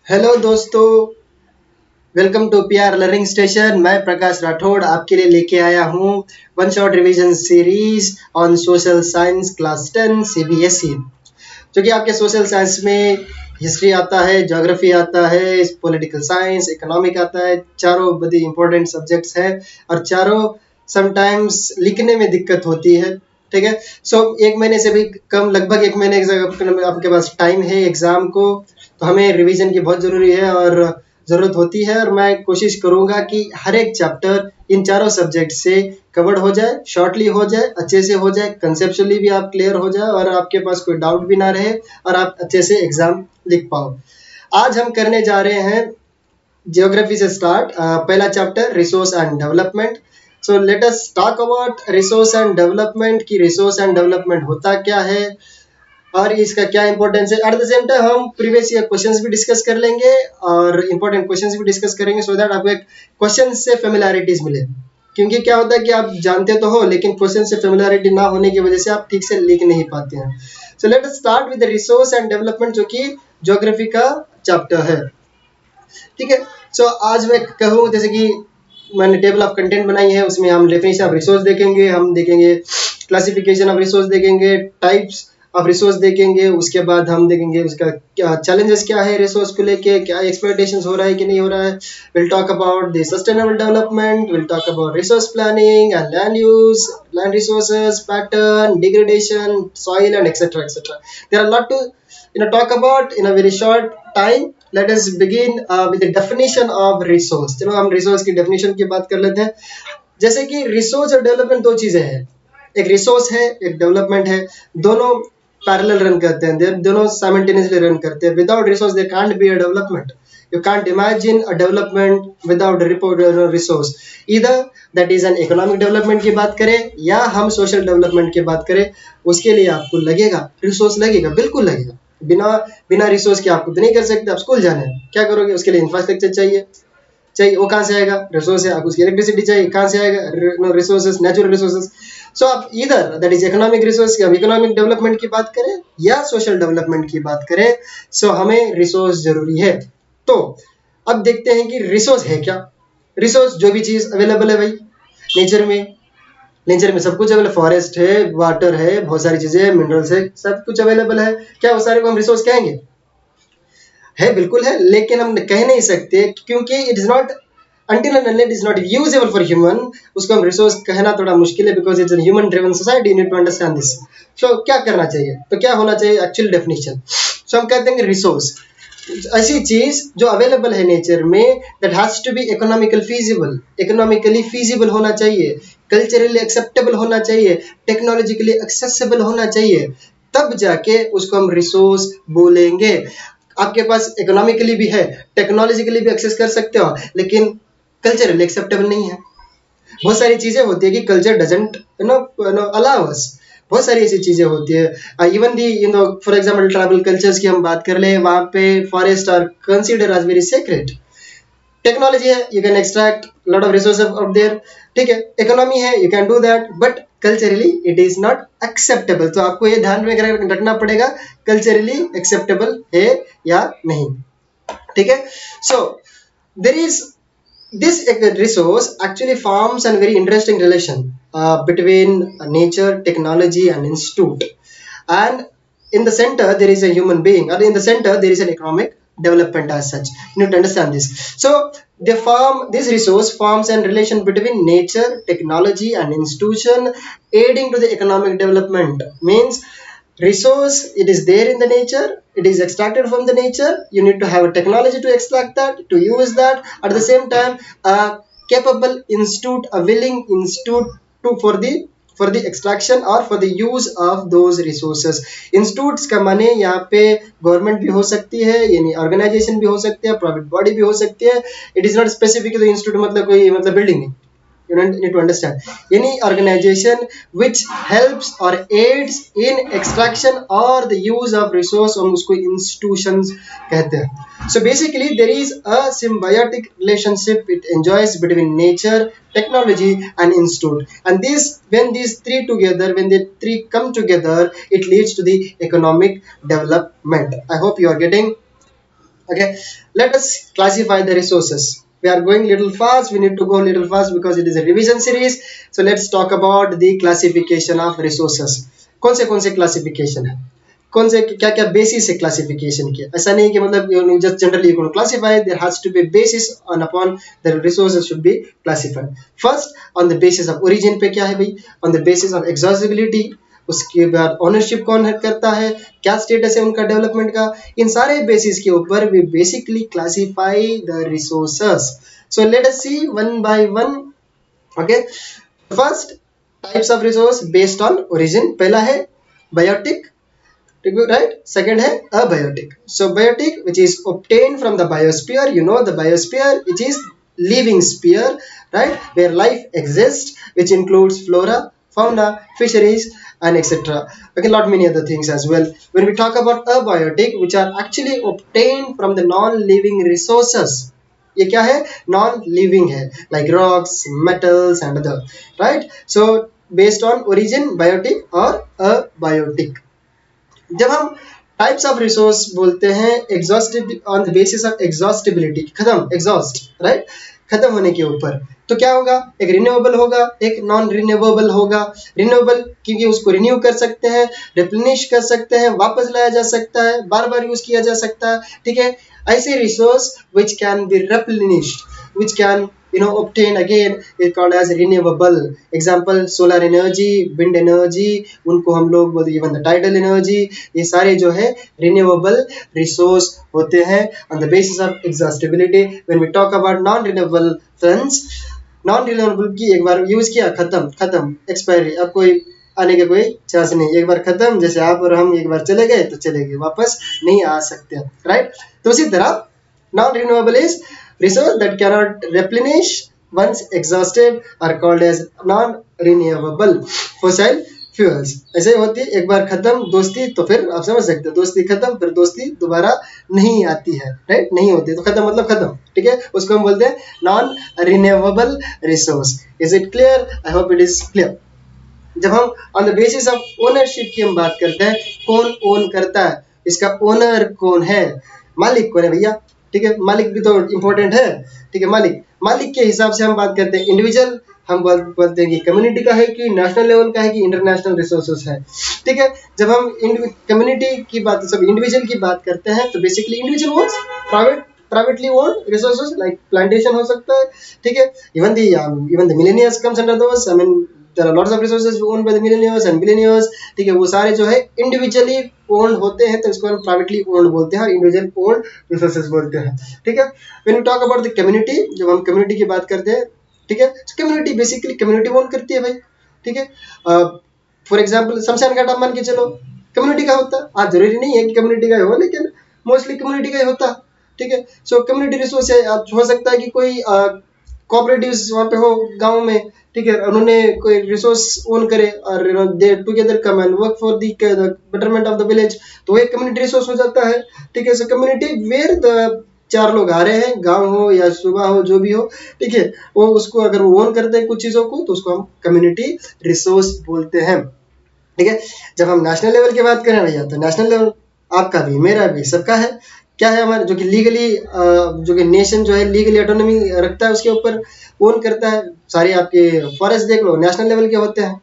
Hello दोस्तों, welcome to PR learning station. मैं प्रकाश राठौड़ आपके लिए लेके आया हूँ one shot revision series on social science class 10 CBSE, जो कि आपके सोशल साइंस में हिस्ट्री आता है, ज्योग्राफी आता है, पॉलिटिकल साइंस, इकोनॉमिक आता है। चारों बड़ी इंपॉर्टेंट सब्जेक्ट्स हैं और चारों समटाइम्स लिखने में दिक्कत होती है। ठीक है, सो एक महीने से भी कम, लगभग एक महीने आपके पास टाइम है एग्जाम को, तो हमें रिवीजन की बहुत ज़रूरी है और ज़रूरत होती है। और मैं कोशिश करूँगा कि हर एक चैप्टर इन चारों सब्जेक्ट से कवर्ड हो जाए, शॉर्टली हो जाए, अच्छे से हो जाए, कंसेप्चुअली भी आप क्लियर हो जाए और आपके पास कोई डाउट भी ना रहे और आप अच्छे से एग्जाम लिख पाओ। आज हम करने जा रहे हैं जियोग्राफी से स्टार्ट, पहला chapter resource and development. So let us talk about resource and development की रिसोर्स एंड डेवलपमेंट होता क्या है और इसका क्या इंपॉर्टेंस है। एट द सेम टाइम हम प्रीवियस ईयर क्वेश्चंस भी डिस्कस कर लेंगे और इंपॉर्टेंट क्वेश्चंस भी डिस्कस करेंगे, सो दैट आपको एक क्वेश्चन से फेमिलैरिटीज मिले। क्योंकि क्या होता है कि आप जानते तो हो, लेकिन क्वेश्चन से फेमिलैरिटी ना होने की वजह से आप ठीक से लिख नहीं पाते हैं। सो let us start with the resource and development, जो कि ज्योग्राफी का चैप्टर है। ठीक है, सो आज मैं कहूँ जैसे कि मैंने टेबल ऑफ कंटेंट बनाई है, उसमें हम डेफिनेशन ऑफ रिसोर्स देखेंगे, हम देखेंगे क्लासिफिकेशन ऑफ रिसोर्स देखेंगे, टाइप्स ऑफ रिसोर्स देखेंगे, उसके बाद हम देखेंगे उसका क्या चैलेंजेस क्या है रिसोर्स को लेके, क्या एक्सप्लॉयटेशन हो रहा है कि नहीं हो रहा है। Will talk about the sustainable development, will talk about resource planning and land use, land resources pattern, degradation, soil and etcetera etcetera. There are lot to talk about in a very short time. Let us begin with the definition of resource. चलो हम resource की definition की बात कर लेते हैं। जैसे कि रिसोर्स और डेवलपमेंट दो चीजें हैं, एक रिसोर्स है, एक डेवलपमेंट है। दोनों पैरेलल रन करते हैं, दोनों साइमल्टेनियसली रन करते हैं। Without resource there can't be a development. You can't imagine a development without a resource. Either that is an economic development की बात करें या हम social development की बात करें, उसके लिए आपको लगेगा रिसोर्स, लगेगा, बिल्कुल लगेगा। बिना बिना रिसोर्स के आप कुछ नहीं कर सकते। आप स्कूल जाना है, क्या करोगे? उसके लिए इंफ्रास्ट्रक्चर चाहिए, वो कहाँ से आएगा? रिसोर्स है। आप उसकी इलेक्ट्रिसिटी चाहिए, कहाँ से आएगा? Resources, natural resources. सो आप इधर दैट इज इकोनॉमिक रिसोर्स की, हम इकोनॉमिक डेवलपमेंट की बात करें या सोशल डेवलपमेंट की बात करें, सो हमें रिसोर्स जरूरी है। तो अब देखते हैं कि रिसोर्स है क्या। रिसोर्स जो भी चीज अवेलेबल है भाई नेचर में सब कुछ अवेलेबल, फॉरेस्ट है, वाटर है, बहुत सारी चीजें, मिनरल्स है, सब कुछ अवेलेबल है। क्या वो सारे को हम रिसोर्स कहेंगे? है, बिल्कुल है, लेकिन हम कह नहीं सकते क्योंकि it is not until and unless it is not usable for human, उसको हम रिसोर्स कहना थोड़ा मुश्किल है, because it's human driven society, need to understand this. So क्या करना चाहिए, तो क्या होना चाहिए एक्चुअल डेफिनेशन? सो हम कहते हैं रिसोर्स ऐसी चीज जो अवेलेबल है नेचर में, that has to be economical feasible, economically feasible होना चाहिए, कल्चरली एक्सेप्टेबल होना चाहिए, टेक्नोलॉजिकली एक्सेसिबल होना चाहिए, तब जाके उसको हम रिसोर्स बोलेंगे। आपके पास इकोनॉमिकली भी है, टेक्नोलॉजिकली भी एक्सेस कर सकते हो, लेकिन कल्चरली एक्सेप्टेबल नहीं है। बहुत सारी चीजें होती है कि कल्चर डजंट अलाउ अस। बहुत सारी ऐसी चीजें होती है। Even the for example tribal cultures की हम बात कर ले, वहां पे forest are consider as very sacred. Technology है, you can extract lot of resources out there. ठीक है, इकोनॉमी है, you can do that, but culturally it is not acceptable. तो आपको ये ध्यान में रखना पड़ेगा, कल्चरली एक्सेप्टेबल है या नहीं। ठीक है, so there is this resource actually forms a very interesting relation between nature, technology and institute, and in the center there is a human being, or in the center there is an economic development as such. You need to understand this. So this resource forms a relation between nature, technology and institution, aiding to the economic development. Means resource, it is there in the nature, it is extracted from the nature, you need to have a technology to extract that, to use that. At the same time, a capable institute, a willing institute to for the extraction or for the use of those resources. Institutes का माने यहाँ पे government भी हो सकती है, यानी organisation भी हो सकती है, प्राइवेट बॉडी भी हो सकती है। It is not specifically institute, मतलब कोई मतलब बिल्डिंग नहीं। You need to understand any organization which helps or aids in extraction or the use of resource, हम उसको institutions कहते हैं। So basically there is a symbiotic relationship it enjoys between nature, technology and institute, and this when these three together, when the three come together, it leads to the economic development. I hope you are getting Okay, let us classify the resources. We are going little fast, we need to go little fast because it is a revision series. So let's talk about the classification of resources. कौन से classification है, कौन से क्या क्या basis है classification के. ऐसा नहीं कि मतलब just generally you can classify, there has to be basis on upon the resources should be classified. First on the basis of origin पे क्या है भाई, on the basis of exhaustibility, उसके बाद ओनरशिप कौन करता है, क्या स्टेटस है उनका डेवलपमेंट का, इन सारे बेसिस के ऊपर we basically classify the resources. So let us see one by one. Okay, first types of resource based on origin. पहला है बायोटिक, right? Second है abiotic. So biotic which is obtained from the biosphere, you know the biosphere which is living sphere, right, where life exists, which includes flora, fauna, fisheries and etc. Okay, lot many other things as well. When we talk about abiotic, which are actually obtained from the non-living resources, ये क्या है, non living है, like rocks, metals and other, right. So based on origin biotic और abiotic. जब हम types of resource बोलते हैं exhaustive on the basis of exhaustibility, खत्म, एग्जॉस्ट, राइट, खत्म होने के ऊपर, तो क्या होगा, एक रिन्यूएबल होगा, एक नॉन रिन्यूएबल होगा. रिन्यूएबल क्योंकि उसको रिन्यू कर सकते हैं, रिप्लेनिश कर सकते हैं, वापस लाया जा सकता है, बार बार यूज किया जा सकता है, ठीक है. ऐसे resource which can be replenished, which can obtain again is called as renewable. Example solar energy, wind energy, उनको हम लोग बोलते हैं, even the tidal energy, ये सारे जो है renewable resource होते हैं on the basis of exhaustibility. When we talk about non renewable funds, non renewable की एक बार यूज किया, खत्म, खत्म, एक्सपायरी, अब कोई आने का कोई चांस नहीं, एक बार खत्म, जैसे आप और हम एक बार चले गए तो चले गए, वापस नहीं आ सकते, राइट. तो उसी तरह non renewable is resource that cannot replenish once exhausted are called as non renewable fossil fuels. ऐसे होती है, एक बार खत्म दोस्ती तो फिर आप समझ सकते हो, दोस्ती खत्म फिर दोस्ती दोबारा नहीं आती है, राइट, नहीं होती, तो खत्म मतलब खत्म, ठीक है, उसको हम बोलते हैं non renewable resource. Is it clear? I hope it is clear. जब हम on the basis of ownership की हम बात करते हैं, कौन ओन करता है, इसका ओनर कौन है, मालिक कौन है भैया, ठीक है, मालिक भी तो इंपॉर्टेंट है, ठीक है. मालिक, मालिक के हिसाब से हम बात करते हैं. इंडिविजुअल हम बोलते हैं कि कम्युनिटी का है, कि नेशनल लेवल का है, कि इंटरनेशनल रिसोर्सेस है, ठीक है. जब हम कम्युनिटी की बात, सब इंडिविजुअल की बात करते हैं, तो basically individual owns privately owned resources like plantation हो सकता है, ठीक है. even the millennials comes under those. I mean there are lots of resources owned by the millionaires and billionaires, ठीक है, वो सारे जो है इंडिविजुअली ओन्ड होते हैं, तो इसको हम प्राइवेटली ओन्ड बोलते हैं और इंडिविजुअल ओन्ड रिसोर्सेज बोलते हैं, ठीक है. When we talk about the community, जब हम कम्युनिटी की बात करते हैं, ठीक है, कम्युनिटी बेसिकली कम्युनिटी ओन करती है भाई, ठीक है. फॉर एग्जाम्पल शमशान घाट आप मान के चलो, कम्युनिटी का होता है, आज जरूरी नहीं है कि कम्युनिटी का ही हो, लेकिन मोस्टली कम्युनिटी का ही होता है, ठीक है. सो कम्युनिटी रिसोर्स है, हो सकता है कि कोई कोऑपरेटिव्स वहाँ पे हो गांव में, ठीक है, उन्होंने कोई रिसोर्स ओन करे और दे together come and work for the betterment of the village, तो वो एक कम्युनिटी रिसोर्स हो जाता है, ठीक है. सो कम्युनिटी वेयर द चार लोग आ रहे हैं, गांव हो या सुबह हो, जो भी हो, ठीक है, वो उसको अगर वो ओन करते हैं कुछ चीज़ों को, तो उसको हम कम्युनिटी रिसोर्स बोलते हैं, ठीक है. जब हम नेशनल लेवल की बात करें भैया, तो नेशनल लेवल आपका भी, मेरा भी, सबका है, क्या है हमारे, जो कि लीगली, जो कि नेशन जो है लीगली ऑटोनॉमी रखता है, उसके ऊपर ओन करता है. सारे आपके फॉरेस्ट देख लो, नेशनल लेवल के होते हैं,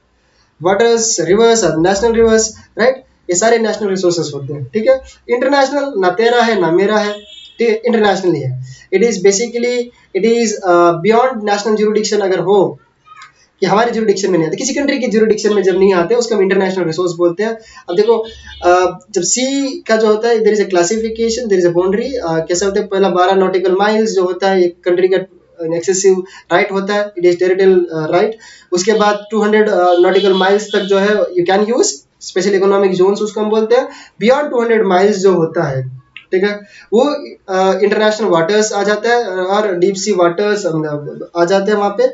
वाटर्स, रिवर्स और नेशनल रिवर्स, राइट, ये सारे नेशनल रिसोर्सेस होते हैं, ठीक है. इंटरनेशनल ना तेरा है ना मेरा है, ठीक है, इंटरनेशनली है. It is basically, it is beyond national jurisdiction अगर हो, कि हमारे जुरिडिक्शन में नहीं आते, किसी कंट्री के जुरिडिक्शन में जब नहीं आते, उसको हम इंटरनेशनल रिसोर्स बोलते हैं. अब देखो, जब सी का जो होता है, there is a classification, there is a boundary, कैसे होता है, पहला 12 नॉटिकल माइल्स जो होता है एक कंट्री का एक्सेसिव राइट होता है, इट इज टेरिटोरियल राइट. उसके बाद 200 नॉटिकल माइल्स तक जो है you can use special economic zones उसको हम बोलते हैं. बियॉन्ड 200 माइल्स जो होता है, ठीक है, वो इंटरनेशनल वाटर्स आ जाता है और डीप सी वाटर्स आ जाते हैं वहाँ पे.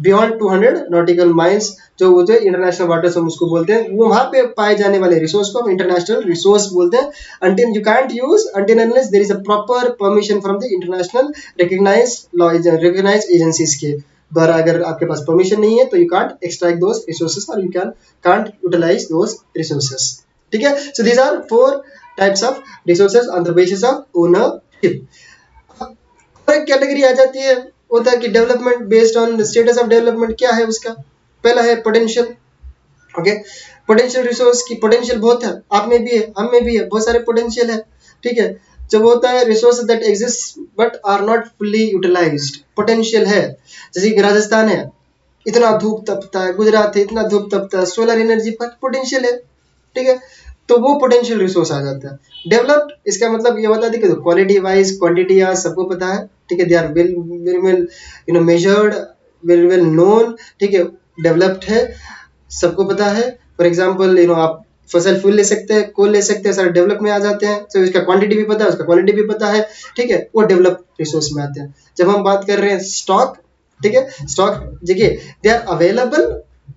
बियॉन्ड 200 नॉटिकल माइल्स जो वो जो इंटरनेशनल वाटर्स हम उसको बोलते हैं, वो वहाँ पे पाए जाने वाले रिसोर्स को हम इंटरनेशनल रिसोर्स बोलते हैं. until you can't use until unless there is a proper permission from the international recognized agencies के द्वारा, अगर आपके पास परमिशन नहीं है तो you can't extract those resources और you can't utilise those resources, ठीक है. So these are 4 types of resources on the basis of owner और एक कैटेगरी आ जाती है, होता है कि development based on status of development. क्या है उसका? पहला है पोटेंशियल। ओके, पोटेंशियल रिसोर्स की पोटेंशियल बहुत है, आप में भी है, हम में भी है, बहुत सारे पोटेंशियल है। ठीक है, जब होता है resource that exist but are not fully utilised, potential है। जैसे कि राजस्थान है, इतना धूप तपता है, गुजरात है, इतना धूप तपता है, सोलर एनर्जी पर पोटेंशियल है। ठीक है, तो वो पोटेंशियल रिसोर्स आ जाता है। डेवलप्ड, इसका मतलब ये बता दी कि क्वालिटी वाइज क्वांटिटी आज सबको पता है। ठीक है, they are well very well measured, very well known. ठीक है, डेवलप्ड है, सबको पता है। फॉर एग्जाम्पल आप फसल फूल ले सकते हैं, कोल ले सकते हैं, सारे डेवलप में आ जाते हैं। तो इसका क्वांटिटी भी पता है, उसका क्वालिटी भी पता है। ठीक है, वो डेवलप रिसोर्स में आते हैं। जब हम बात कर रहे हैं स्टॉक, ठीक है, स्टॉक देखिए, they are available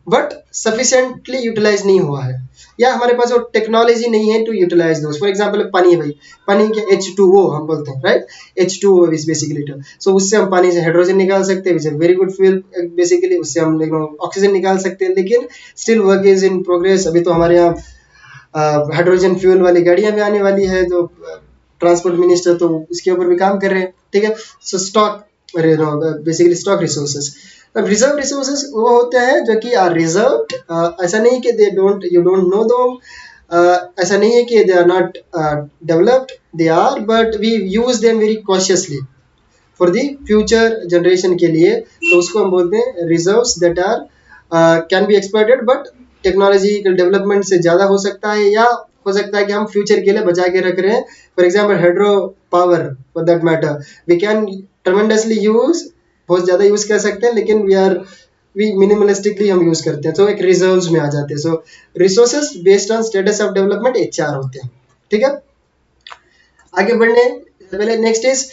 but sufficiently utilise नहीं हुआ है, या हमारे पास वो टेक्नोलॉजी नहीं है टू यूटिलाइज दोस्त। फॉर एग्जाम्पल पानी है भाई, पानी के H2O हम बोलते हैं, राइट? H2O इज बेसिकली, सो उससे हम पानी से हाइड्रोजन निकाल सकते हैं, which is very good fuel basically. उससे हम ऑक्सीजन निकाल सकते हैं, लेकिन still work is in progress. अभी तो हमारे यहाँ हाइड्रोजन फ्यूल वाली गाड़ियां भी आने वाली है, जो ट्रांसपोर्ट मिनिस्टर तो उसके ऊपर भी काम कर रहे हैं। ठीक है, सो स्टॉक बेसिकली स्टॉक रिसोर्सेज। अब रिजर्व रिसोर्सेज वो होते हैं जो कि आर रिजर्व। ऐसा नहीं कि they don't, you don't know them, ऐसा नहीं है कि they are not developed, they are, but we use them very cautiously for the future generation के लिए। तो उसको हम बोलते हैं reserves that are can be exploited, but technological development से ज़्यादा हो सकता है, या हो सकता है कि हम फ्यूचर के लिए बचा के रख रहे हैं। For example hydro power, for that matter, we can tremendously use, बहुत ज़्यादा यूज कर सकते हैं, लेकिन वी मिनिमलिस्टिकली हम यूज करते हैं, तो एक रिजर्व्स में आ जाते हैं। So resources based on status of development ये 4 होते हैं। ठीक है, आगे बढ़ने पहले next is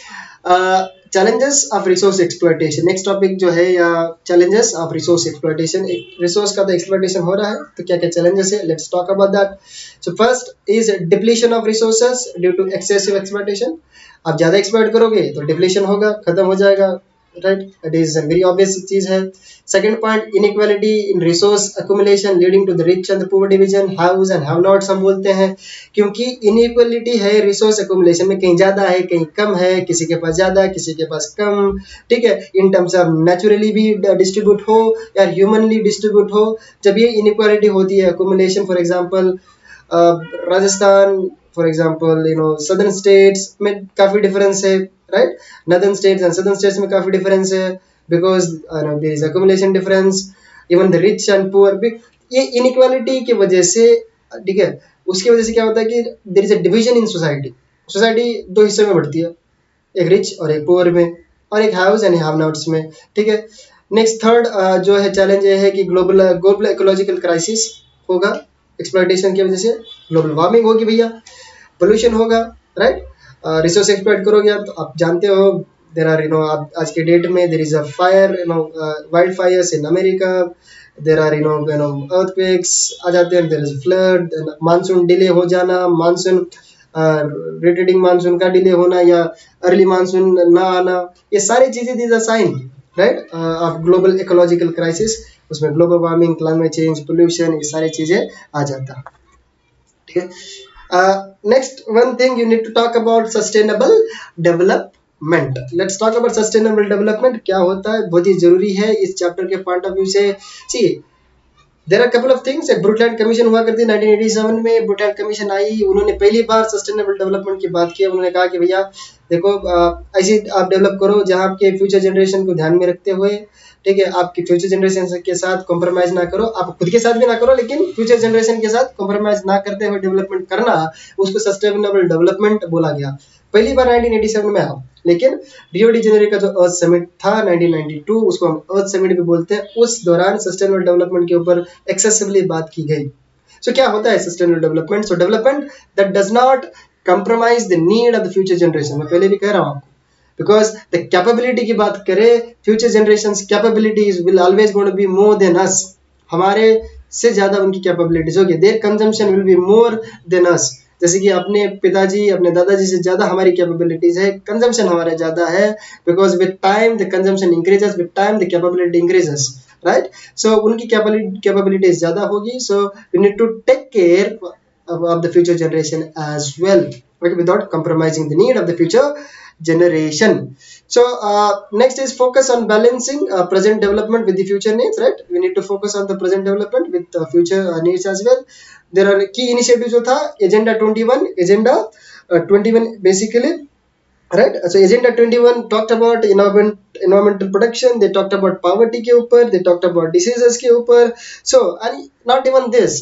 challenges of resource exploitation. Next topic जो है या challenges of resource exploitation. Resource का तो एक्सप्लॉयटेशन हो रहा है, तो क्या क्या चैलेंजेस है, let's talk about that. So first is depletion of resources due to excessive exploitation. आप ज़्यादा एक्सप्लॉयट करोगे तो डिप्लीशन होगा, खत्म हो जाएगा, right? It is a very obvious चीज है। Second point, inequality in resource accumulation leading to the rich and the poor division, haves and have nots हम बोलते हैं, क्योंकि इनइक्वालिटी है रिसोर्स अक्यूमुलेशन में, कहीं ज्यादा है कहीं कम है, किसी के पास ज्यादा किसी के पास कम। ठीक है, इन टर्म्स ऑफ नेचुरली भी डिस्ट्रीब्यूट हो या ह्यूमनली डिस्ट्रीब्यूट हो, जब ये इनइक्वालिटी होती है accumulation, for example Rajasthan, for example southern states में काफी डिफरेंस है, right? Northern states and southern states में काफी डिफरेंस है, because there is accumulation difference, even the rich and poor. ये इनइक्वालिटी की वजह से, ठीक है, उसकी वजह से क्या होता है कि there is a division in society. Society दो हिस्सों में बढ़ती है, एक रिच और एक पुअर में, और एक हैव्स एंड हैव नॉट्स में। ठीक है, नेक्स्ट थर्ड जो है चैलेंज ये है कि ग्लोबल ग्लोबल इकोलॉजिकल क्राइसिस होगा एक्सप्लॉयटेशन की वजह से। ग्लोबल वार्मिंग होगी भैया, पोल्यूशन होगा, राइट? रिसोर्स एक्सप्लॉइट करोगे आप, तो आप जानते हो देर आर आप आज के डेट में there is a fire, wild fires in America, there are earthquakes आ जाते हैं, there is flood, monsoon delay हो जाना, मानसून रिटेडिंग मानसून का डिले होना या अर्ली मानसून ना आना, ये सारी चीजें these are sign, right, of global ecological crisis. उसमें global warming, climate change, pollution, ये सारी चीजें आ जाता। ठीक है, next one thing you need to talk about sustainable development. Let's talk about sustainable development क्या होता है, बहुत ही जरूरी है इस चैप्टर के पॉइंट ऑफ व्यू से। See there are couple of things. एक ब्रुटलैंड कमीशन हुआ करती 1987 में, ब्रुटलैंड कमीशन आई, उन्होंने पहली बार सस्टेनेबल डेवलपमेंट की बात की। उन्होंने कहा कि भैया देखो, ऐसी आप डेवलप करो जहाँ आपके फ्यूचर जनरेशन को ध्यान में रखते हुए, ठीक है, आपकी फ्यूचर जनरेशन के साथ कॉम्प्रोमाइज ना करो, आप खुद के साथ भी ना करो, लेकिन फ्यूचर जनरेशन के साथ कॉम्प्रोमाइज ना करते हुए डेवलपमेंट करना, उसको सस्टेनेबल डेवलपमेंट बोला गया। पहली बार 1987 में आया, लेकिन रियो डी जेनेरो का जो अर्थ समिट था 1992, उसको हम अर्थ समिट भी बोलते हैं, उस दौरान सस्टेनेबल डेवलपमेंट के ऊपर एक्सेसिवली बात की गई। सो क्या होता है sustainable development? So development that does not compromise the need of the future generation। मैं पहले भी कह रहा हूँ आपको, because the capability की बात करें, future generations capabilities will always going to be more than us। हमारे से ज्यादा उनकी कैपेबिलिटीज होगी, their consumption will be more than us। जैसे कि अपने पिताजी, अपने दादाजी से ज्यादा हमारी कैपेबिलिटीज है, कंजम्पशन हमारा ज्यादा है, because with time the consumption increases, with time the capability increases, right? So उनकी कैपेबिलिटीज ज्यादा होगी, so we need to take care of the future generation as well। okay, without compromising the need of the future generation. So next is focus on balancing present development with the future needs, right? We need to focus on the present development with future needs as well. There are key initiatives जो था agenda 21, agenda 21 basically, right? So agenda 21 talked about environmental protection, they talked about poverty के ऊपर, they talked about diseases के ऊपर. So and not even this,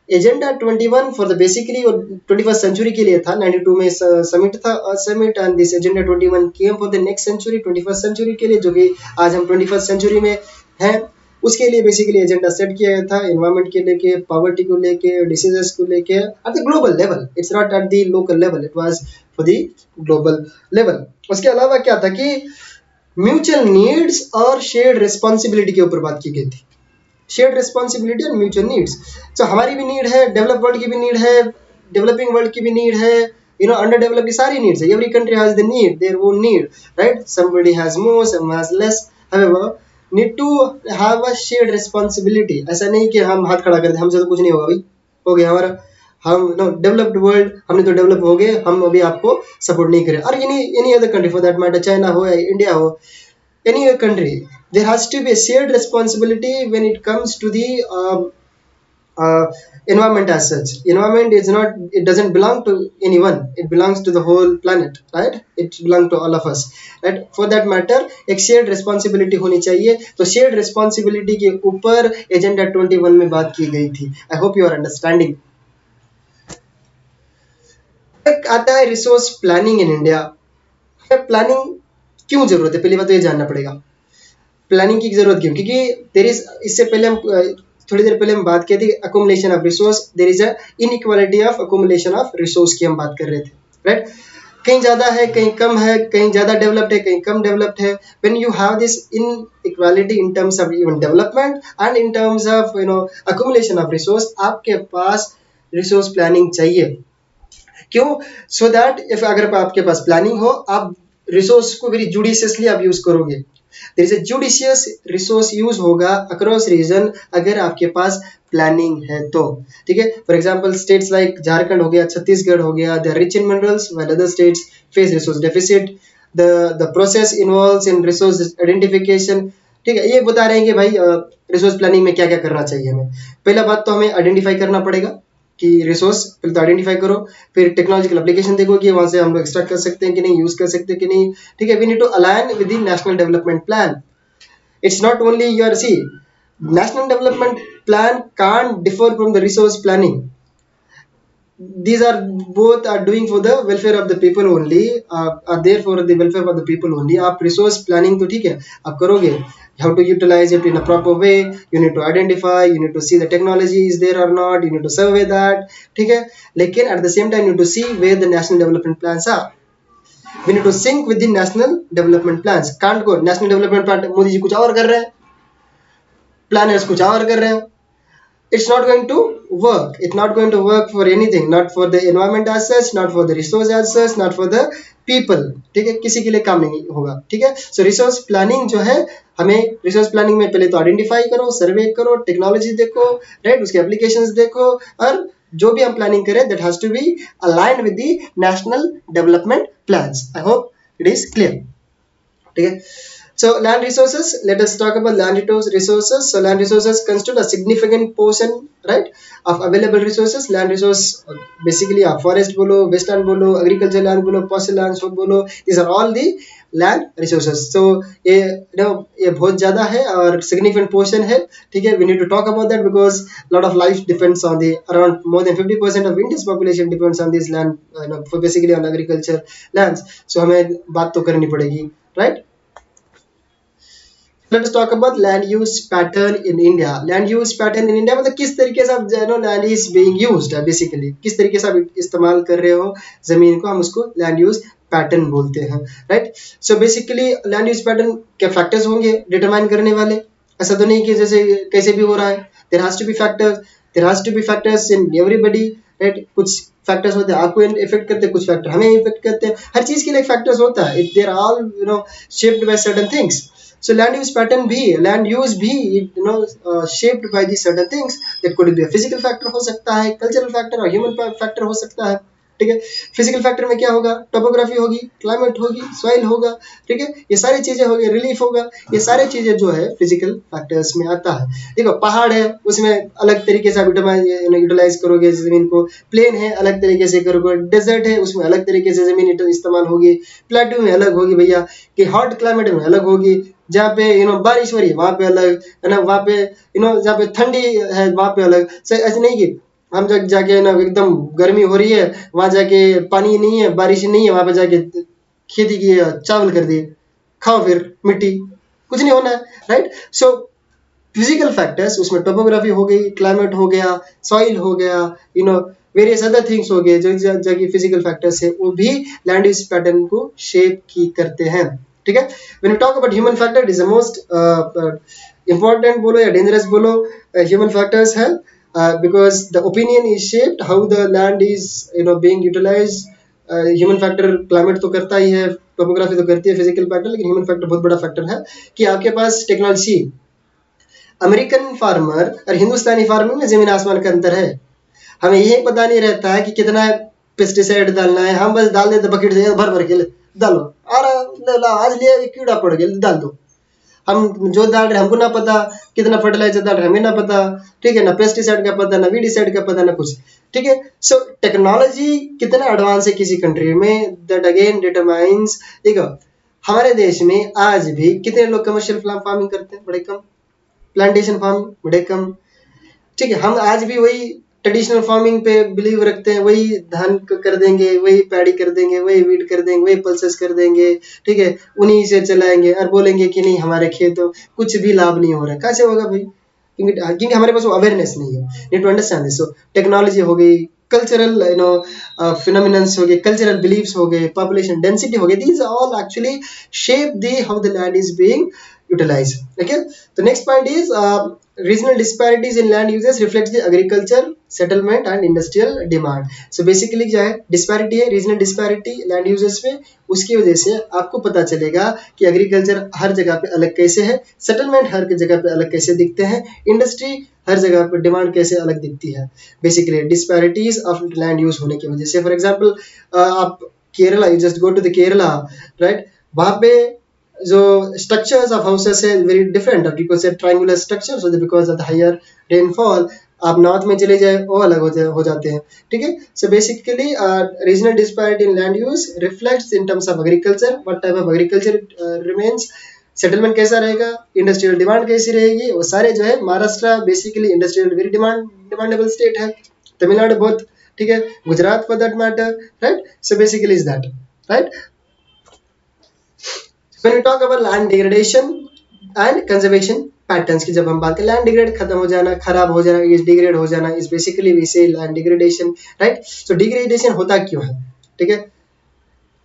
agenda 21 for the basically 21st century के लिए था. 92 में समिट था, summit, and this agenda 21 came for the next century, 21st century के लिए, जो कि आज हम 21st सेंचुरी में हैं. उसके लिए बेसिकली एजेंडा सेट किया गया था, एनवायरमेंट के लेके, पॉवर्टी को लेके, डिसीजेस को लेके, at the global level. It's not at the local level, it was for the global level. उसके अलावा क्या था कि म्यूचुअल नीड्स और शेयर्ड रिस्पॉन्सिबिलिटी के ऊपर बात की गई थी. Shared responsibility and mutual needs. So हमारी भी नीड है, डेवलप वर्ल्ड की भी नीड है, डेवलपिंग वर्ल्ड की भी नीड है, अंडर डेवलप की सारी नीड्स है. Every country has the need, their own need, right? Somebody has more, some has less. However need to have a shared responsibility. ऐसा नहीं कि हम हाथ खड़ा कर दे, हमसे तो कुछ नहीं होगा भाई, हो गया हमारा, हम डेवलप्ड वर्ल्ड, हमने तो डेवलप हो गए, हम अभी आपको सपोर्ट नहीं करें. और any other country for that matter, China हो या इंडिया हो, any country, there has to be a shared responsibility when it comes to the environment as such. Environment is not, it doesn't belong to anyone, it belongs to the whole planet, right? It belongs to all of us, right? For that matter एक shared responsibility होनी चाहिए. तो shared responsibility के ऊपर agenda 21 में बात की गई थी. I hope you are understanding. एक आता है resource planning in India. Planning क्यों जरूरत है, पहली बात तो ये जानना पड़ेगा. प्लानिंग की जरूरत क्यों? क्योंकि देयर इज, इससे पहले हम थोड़ी देर पहले हम बात की थी accumulation of resource. There is a inequality of accumulation of resource की हम बात कर रहे थे, राइट? कहीं ज्यादा है, कहीं कम है, कहीं ज्यादा डेवलप्ड है, कहीं कम डेवलप्ड है. When you have this inequality in terms of even development and in terms of accumulation of resource, आपके पास रिसोर्स प्लानिंग चाहिए. क्यों? सो दैट इफ अगर आपके पास प्लानिंग हो, आप रिसोर्स को वेरी जुडिशियसली आप यूज करोगे. There is a judicious resource use होगा अक्रॉस रीजन अगर आपके पास प्लानिंग है तो, ठीक है? For example states like Jharkhand हो गया, छत्तीसगढ़ हो गया, they are rich in minerals while other states face resource deficit. The process involves in resource identification, ठीक है? ये बता रहे हैं कि भाई रिसोर्स प्लानिंग में क्या क्या करना चाहिए हमें. पहला बात तो हमें आइडेंटिफाई करना पड़ेगा कि रिसोर्स पहले तो आइडेंटिफाई करो, फिर टेक्नोलॉजिकल एप्लीकेशन देखो कि वहां से हम लोग एक्सट्रैक्ट कर सकते हैं कि नहीं, यूज कर सकते हैं कि नहीं, ठीक है? We need to align with the national development plan. It's not only your, see, national development plan can't differ from the resource planning. These are both are doing for the welfare of the people only, are there for the welfare of the people only. आप resource planning तो ठीक है आप करोगे, how to utilize it in a proper way, you need to identify, you need to see the technology is there or not, you need to survey that, ठीक है? लेकिन at the same time you need to see where the national development plans are. We need to sync with the national development plans. can't go national development plan Modi ji कुछ और कर रहे हैं, planners कुछ और कर रहे हैं. It's not going to work. It's not going to work for anything. Not for the environment as such, not for the resource as such, not for the people. ठीक है? किसी के लिए काम नहीं होगा, ठीक है? So resource planning जो है, हमें रिसोर्स प्लानिंग में पहले तो आइडेंटिफाई करो, सर्वे करो, टेक्नोलॉजी देखो, राइट? उसके एप्लीकेशंस देखो, और जो भी हम प्लानिंग करें that has to be aligned with the national development plans. I hope it is clear, ठीक है? So land resources, let us talk about land resources. So land resources constitute a significant portion, right, of available resources. Land resource basically आप forest बोलो, westland बोलो, agriculture land बोलो, fossil land सब बोलो, these are all the land resources. So ये ये बहुत ज़्यादा है और significant portion है, ठीक है? We need to talk about that because lot of life depends on the, around more than 50% of India's population depends on this land, for basically on agriculture lands. So हमें बात तो करनी पड़ेगी, right? Let us talk about land use pattern in India. Land use pattern in India मतलब किस तरीके से आप land is being used है, basically किस तरीके से आप इस्तेमाल कर रहे हो जमीन को, हम उसको land use pattern बोलते हैं, right? So basically land use pattern क्या factors होंगे determine करने वाले? ऐसा तो नहीं कि जैसे कैसे भी हो रहा है. There has to be factors. There has to be factors in everybody, right? कुछ फैक्टर्स होते हैं आपको इफेक्ट करते हैं, कुछ फैक्टर हमें इफेक्ट करते हैं. हर चीज के लिए फैक्टर्स होता है. They are all shaped by certain things. So land use pattern भी, land use भी shaped by these certain things. That could be a physical factor हो सकता है, cultural factor और human factor हो सकता है, ठीक है। फिजिकल फैक्टर में क्या होगा, टोपोग्राफी होगी, क्लाइमेट होगी, सॉइल होगा, ठीक है, ये सारी चीजें होगी, रिलीफ होगा, ये सारी चीजें जो है फिजिकल फैक्टर्स में आता है। देखो पहाड़ है उसमें अलग तरीके से आप यूटिलाइज करोगे जमीन को, प्लेन है अलग तरीके से करोगे, डेजर्ट है उसमें अलग तरीके से जमीन इस्तेमाल होगी, प्लेट्यू में अलग होगी भैया, कि हॉट क्लाइमेट में अलग होगी, जहाँ पे बारिश हो रही है वहां पे अलग है ना, वहां पे जहाँ पे ठंडी है वहां पे अलग। ऐसे नहीं कि हम जग जाके ना एकदम गर्मी हो रही है, वहां जाके पानी नहीं है, बारिश नहीं है, वहां पे जाके खेती की चावल कर दिए, खाओ फिर मिट्टी, कुछ नहीं होना है, राइट। सो फिजिकल फैक्टर्स उसमें टोपोग्राफी हो गई, क्लाइमेट हो गया, सॉइल हो गया, वेरियस अदर थिंग्स हो गए, जो जो फिजिकल फैक्टर्स है वो भी लैंड यूज पैटर्न को शेप की करते हैं, ठीक है। When you talk about human factor, it is the most important बोलो या डेंजरस बोलो, ह्यूमन फैक्टर्स है, because the opinion is shaped how the land is being utilized। Human factor climate तो करता ही है, टोपोग्राफी तो करती है, फिजिकल फैक्टर, लेकिन ह्यूमन फैक्टर बहुत बड़ा फैक्टर है कि आपके पास टेक्नोलॉजी, अमेरिकन फार्मर और हिंदुस्तानी फार्मर में जमीन आसमान का अंतर है। हमें यही पता नहीं रहता है कि कितना पेस्टिसाइड डालना है, हम बस डाल देते बकेट से भर भर के डालो, और आज लिया कीड़ा पड़ गया डाल दो, हम जो डाल रहे हमको ना पता, कितना फर्टिलाइजर डाल रहे हमें ना पता, ठीक है, ना पेस्टिसाइड का पता, ना वीडिसाइड का पता, ना कुछ, ठीक है। सो टेक्नोलॉजी कितना एडवांस है किसी कंट्री में, दैट अगेन डिटरमाइंस। देखो हमारे देश में आज भी कितने लोग कमर्शियल फार्मिंग करते हैं, बड़े कम, प्लांटेशन फार्मिंग बड़े कम, ठीक है। हम आज भी वही ट्रेडिशनल फार्मिंग पे बिलीव रखते हैं, वही धान कर देंगे, वही पैडी कर देंगे, वही वीट कर देंगे, वही पल्सेस कर देंगे, ठीक है, उन्हीं से चलाएंगे और बोलेंगे कि नहीं हमारे खेतों कुछ भी लाभ नहीं हो रहा है। कैसे होगा भाई, क्योंकि हमारे पास वो अवेयरनेस नहीं है। Need to understand this. So technology हो गई, कल्चरल फिनोमिनन्स हो गए, कल्चरल बिलीव्स हो गए, पॉपुलेशन डेंसिटी हो गई, these all actually shape the how the land is being utilized, okay। The next point is regional disparities in land uses reflects the agriculture, settlement and industrial demand। So basically क्या है, disparity है, regional disparity land uses में, उसकी वजह से आपको पता चलेगा कि एग्रीकल्चर हर जगह पे अलग कैसे है, सेटलमेंट हर जगह पे अलग कैसे दिखते हैं, इंडस्ट्री हर जगह पे डिमांड कैसे अलग दिखती है, basically disparities of land use होने की वजह से। फॉर एग्जांपल आप Kerala, you just go to the Kerala, right, वहां पे जो स्ट्रक्चर्स ऑफ हाउसेस है very different, because triangular structures होते because of the higher rainfall. आप नॉर्थ में चले जाए वो अलग हो जाते हैं, ठीक है। So basically regional disparity in land use reflects in terms of agriculture, what type of agriculture remains, settlement कैसा रहेगा, इंडस्ट्रियल डिमांड कैसी रहेगी, वो सारे जो है। Maharashtra basically industrial very demandable state है, तमिलनाडु बहुत, ठीक है, Gujarat for that matter, right. So basically is that, right. When we talk about land degradation and conservation patterns की जब हम बात करें, लैंड डिग्रेड खत्म हो जाना, खराब हो जाना, इज डिग्रेड हो जाना, इज बेसिकली वी से लैंड डिग्रेडेशन, राइट। सो डिग्रेडेशन होता क्यों है, ठीक है,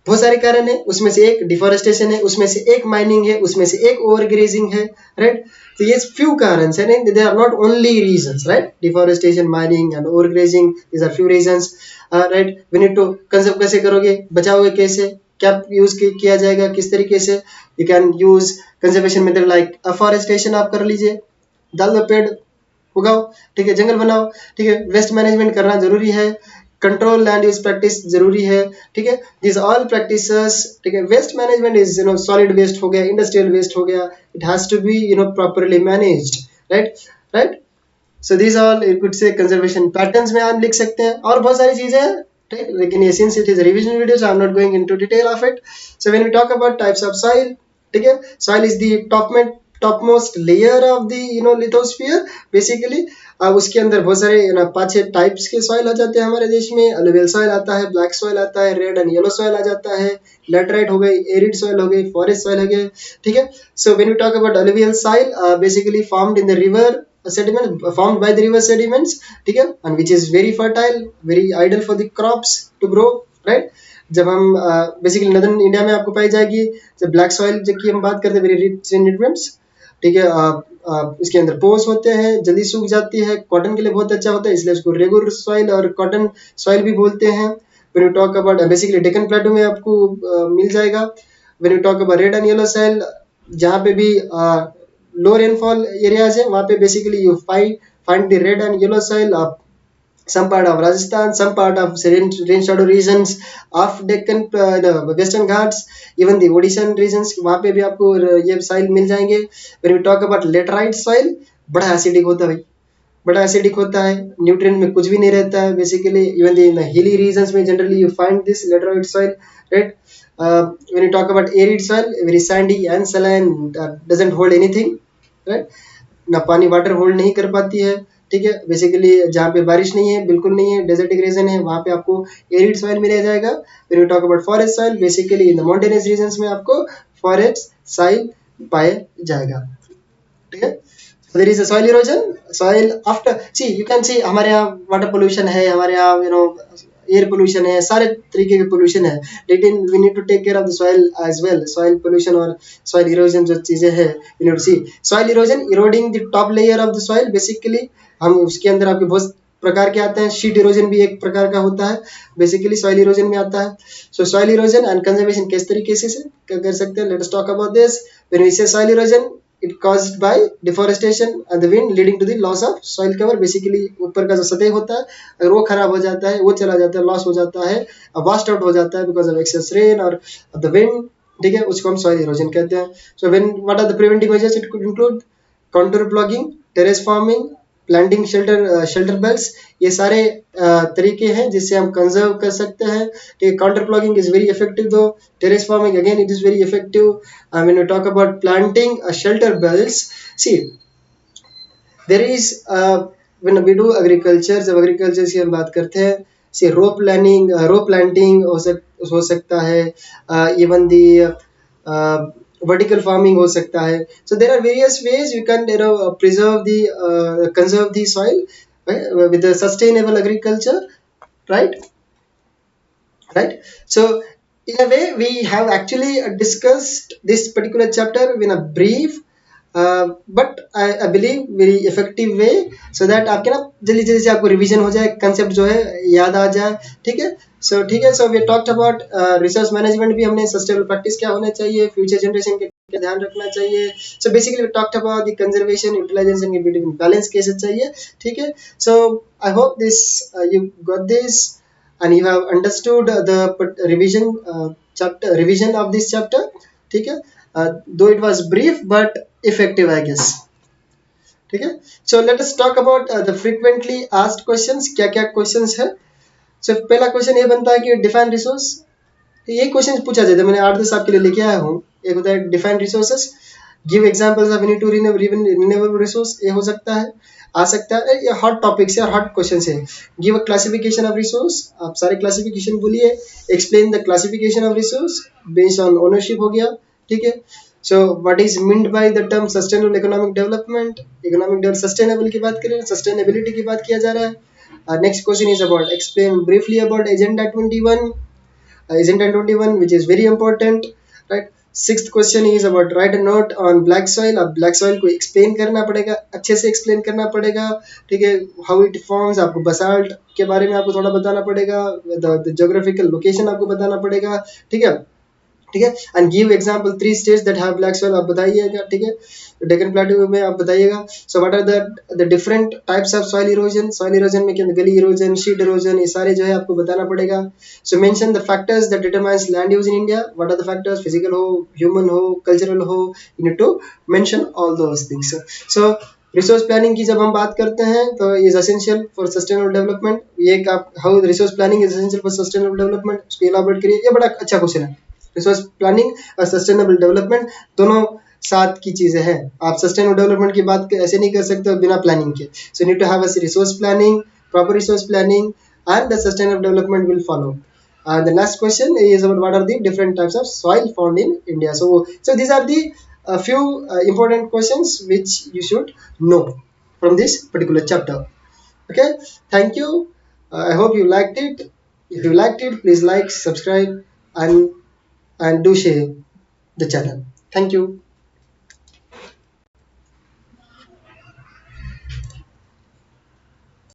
बहुत सारे कारण है, उसमें से एक डिफॉरेस्टेशन है, उसमें से एक माइनिंग है, उसमें से एक ओवर ग्रेजिंग है, राइट। तो ये फ्यू कारण है, they are not only reasons, right, deforestation, mining and over grazing, these are few reasons, right. We need to conserve कैसे करोगे, बचाओगे कैसे, क्या यूज किया जाएगा, किस तरीके से, you can use conservation method like afforestation, आप कर लीजिए, डाल दो पेड़ उगाओ, ठीक है, जंगल बनाओ, ठीक है, वेस्ट मैनेजमेंट करना जरूरी है, कंट्रोल लैंड यूज प्रैक्टिस जरूरी है, ठीक है, दिस ऑल प्रैक्टिसेस, ठीक है। Waste management is solid waste हो गया, इंडस्ट्रियल वेस्ट हो गया, it has to be properly managed, right, right. So this all you could say conservation patterns में आप लिख सकते हैं, और बहुत सारी चीजें हैं, ठीक, लेकिन ये since it is revision video so I am not going into detail of it. So when we talk about types of soil, ठीक है, soil is the topmost layer of the lithosphere basically. अब उसके अंदर बहुत सारे 5-6 types के soil आ जाते हैं हमारे देश में। अलुवियल सॉइल आता है, ब्लैक सॉइल आता है, रेड एंड येलो सॉइल आ जाता है, लैटराइट हो गई, एरिड सॉइल हो गई, फॉरेस्ट सॉइल हो गई, ठीक है। So when we talk about alluvial soil, basically formed in the river sediment, formed by the river sediments, ठीक है, and which is very fertile, very ideal for the crops to grow, right। जब हम basically northern India में आपको पाई जाएगी, जब black soil की हम बात करते हैं, वेरी रिच इन न्यूट्रिएंट्स, ठीक है, इसके अंदर पोर्स होते हैं, जल्दी सूख जाती है, कॉटन के लिए बहुत अच्छा होता है, इसलिए उसको रेगुलर सॉइल और कॉटन सॉइल भी बोलते हैं। When you talk about basically Deccan plateau में आपको मिल जाएगा। When you talk about red and yellow soil, जहाँ पे भी लो रेनफॉल एरियाज है वहाँ पे basically you find the red and yellow soil some part of Rajasthan, some part of rain shadow regions of Deccan, the Western Ghats, even the Odishan regions, वहाँ पे भी आपको ये soil मिल जाएंगे. When we talk about laterite soil, बड़ा acidic होता है भाई, बड़ा एसिडिक होता है, न्यूट्रिएंट में कुछ भी नहीं रहता है बेसिकली. इवन इन हिली रीजन्स में generally you find this laterite soil, right. When you talk about arid soil, very Sandy and saline, doesn't hold anything, right. ना पानी वाटर होल्ड नहीं कर पाती है, ठीक है. बेसिकली जहाँ पे बारिश नहीं है, बिल्कुल नहीं है, डेजर्टिक रीजन है, वहाँ पे आपको एरिड सॉइल मिल जाएगा. When you talk about forest soil, basically in the mountainous regions में आपको फॉरेस्ट सॉइल पाया जाएगा, ठीक है. There is a soil erosion. Soil after see you can see हमारे यहाँ वाटर पोल्यूशन है, हमारे यहाँ एयर पोल्यूशन है, सारे तरीके के पोल्यूशन है, लेकिन we need to take care of the soil as well. Soil pollution और सॉइल इरोजन जो चीजें हैं, we need to see. Soil erosion, eroding the top layer of the soil, basically हम उसके अंदर आपके बहुत प्रकार के आते हैं. शीट इरोजन भी एक प्रकार का होता है, बेसिकली सॉइल इरोजन में आता है. So soil erosion and conservation किस तरीके से कर सकते हैं, let us talk about this. When we say soil erosion, it caused by deforestation and the wind leading to the loss of soil cover. basically ऊपर का जो सतह होता है, अगर वो खराब हो जाता है, वो चला जाता है, लॉस हो जाता है, वास्ट आउट हो जाता है बिकॉज ऑफ एक्सेस रेन और द विंड, ठीक है, उसको हम सॉइल इरोजन कहते हैं. So when what are the preventive measures, it could include contour ploughing, terrace farming, planting shelter belts. ये सारे तरीके हैं जिससे हम कंजर्व कर सकते हैं. Contour ploughing is very effective though. Terrace farming again it is very effective. When we talk about planting shelter belts, see there is when we do agriculture, जब एग्रीकल्चर की हम बात करते हैं, सी रो प्लांटिंग हो सकता है, इवन दी vertical farming हो सकता है. So there are various ways you can preserve the conserve the soil, right, with the sustainable agriculture, right, right. So in a way we have actually discussed this particular chapter in a brief, but I believe very effective way, so that आपके ना जल्दी जल्दी से आपको revision हो जाए, concept जो है याद आ जाए, ठीक है. सो ठीक है. So we talked about resource management भी हमने, सस्टेनेबल प्रैक्टिस क्या होना चाहिए, फ्यूचर जनरेशन के क्या ध्यान रखना चाहिए. So basically we talked about the conservation utilisation के बिटवीन बैलेंस कैसे चाहिए, ठीक है. So I hope this you got this and you have understood the revision chapter, revision of this chapter, ठीक है. though it was brief but effective I guess, ठीक है. so let us talk about the frequently asked questions. क्या क्या questions है. so पहला question ये बनता है कि define resource. ये क्वेश्चन पूछा जाता है, मैंने 8-10 आपके लिए लेके आया हूँ. एक होता है define resources, give examples of any two renewable resource, ये हो सकता है, आ सकता है. ये हॉट टॉपिक्स है और हॉट क्वेश्चन है. Give a classification of resource, आप सारे क्लासिफिकेशन बोलिए. Explain the classification of resource based on ownership हो गया, ठीक है. So what is meant by the term sustainable economic development. Economic develop sustainable की बात करें, सस्टेनेबिलिटी की बात किया जा रहा है. Next question is about explain briefly about agenda 21, agenda 21 which is very important, right. Sixth question is about write a note on black soil. अब black soil को explain करना पड़ेगा, अच्छे से explain करना पड़ेगा, ठीक है. how it forms, आपको basalt के बारे में आपको थोड़ा बताना पड़ेगा, the geographical location आपको बताना पड़ेगा, ठीक है, ठीक है. And give example 3 states that have black soil, आप बताइएगा, ठीक है. डेक्कन प्लेटू में आप बताइएगा. So what are the different types of soil erosion. Soil erosion में क्या, गली इरोजन, शीट इरोजन, ये सारे जो है आपको बताना पड़ेगा. So mention the factors that determines land use in India. What are the factors, physical हो, ह्यूमन हो, कल्चरल हो, you need to mention all those things. So resource planning की जब हम बात करते हैं तो is essential for sustainable development. ये आप how resource planning is essential for sustainable development, उसको इलाबोरेट करिए. ये बड़ा अच्छा क्वेश्चन है. रिसोर्स प्लानिंग और सस्टेनेबल डेवलपमेंट दोनों साथ की चीजें हैं. आप सस्टेनेबल डेवलपमेंट की बात ऐसे नहीं कर सकते बिना प्लानिंग के. So need to have a resource planning, proper resource planning, and the sustainable development will follow. The last question is about what are the different types of soil found in India. So these are the few important questions which you should know from this particular chapter. Okay, thank you. I hope you liked it. If you liked it, please like, subscribe, and do share the channel. Thank you.